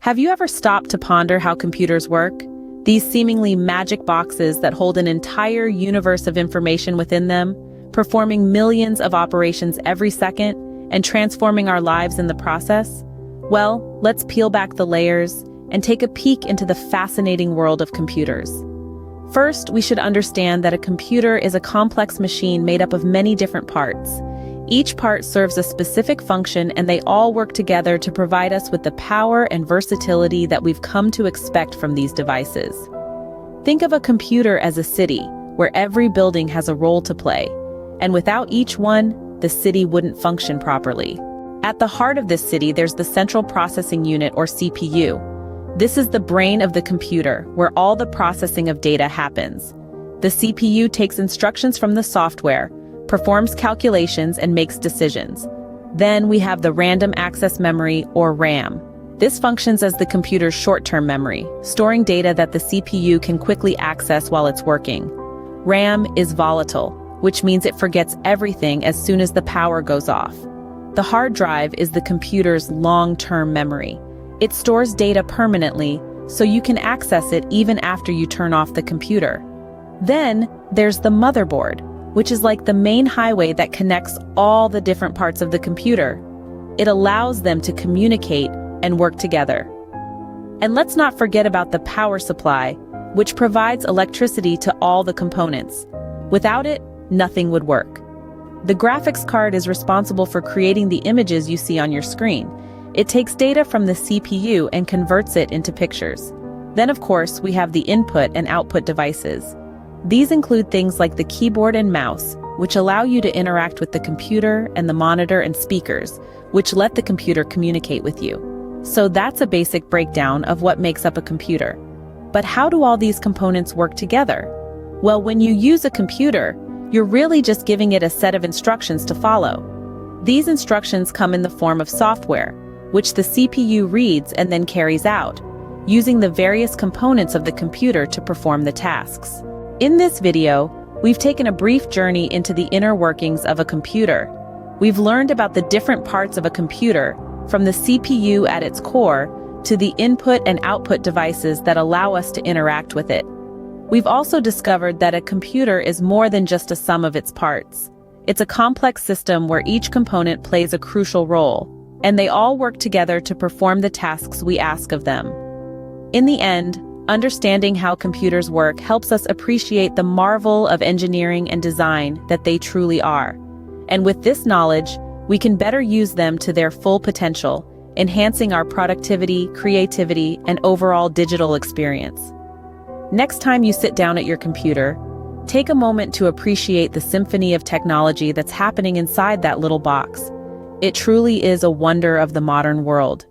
Have you ever stopped to ponder how computers work? These seemingly magic boxes that hold an entire universe of information within them, performing millions of operations every second and transforming our lives in the process? Well, let's peel back the layers and take a peek into the fascinating world of computers. First, we should understand that a computer is a complex machine made up of many different parts. Each part serves a specific function, and they all work together to provide us with the power and versatility that we've come to expect from these devices. Think of a computer as a city, where every building has a role to play, and without each one, the city wouldn't function properly. At the heart of this city, there's the Central Processing Unit, or CPU. This is the brain of the computer, where all the processing of data happens. The CPU takes instructions from the software, performs calculations, and makes decisions. Then we have the Random Access Memory, or RAM. This functions as the computer's short-term memory, storing data that the CPU can quickly access while it's working. RAM is volatile, which means it forgets everything as soon as the power goes off. The hard drive is the computer's long-term memory. It stores data permanently, so you can access it even after you turn off the computer. Then there's the motherboard, which is like the main highway that connects all the different parts of the computer. It allows them to communicate and work together. And let's not forget about the power supply, which provides electricity to all the components. Without it, nothing would work. The graphics card is responsible for creating the images you see on your screen. It takes data from the CPU and converts it into pictures. Then, of course, we have the input and output devices. These include things like the keyboard and mouse, which allow you to interact with the computer, and the monitor and speakers, which let the computer communicate with you. So that's a basic breakdown of what makes up a computer. But how do all these components work together? Well, when you use a computer, you're really just giving it a set of instructions to follow. These instructions come in the form of software, which the CPU reads and then carries out, using the various components of the computer to perform the tasks. In this video, we've taken a brief journey into the inner workings of a computer. We've learned about the different parts of a computer, from the CPU at its core to the input and output devices that allow us to interact with it. We've also discovered that a computer is more than just a sum of its parts. It's a complex system where each component plays a crucial role, and they all work together to perform the tasks we ask of them. In the end, understanding how computers work helps us appreciate the marvel of engineering and design that they truly are. And with this knowledge, we can better use them to their full potential, enhancing our productivity, creativity, and overall digital experience. Next time you sit down at your computer, take a moment to appreciate the symphony of technology that's happening inside that little box. It truly is a wonder of the modern world.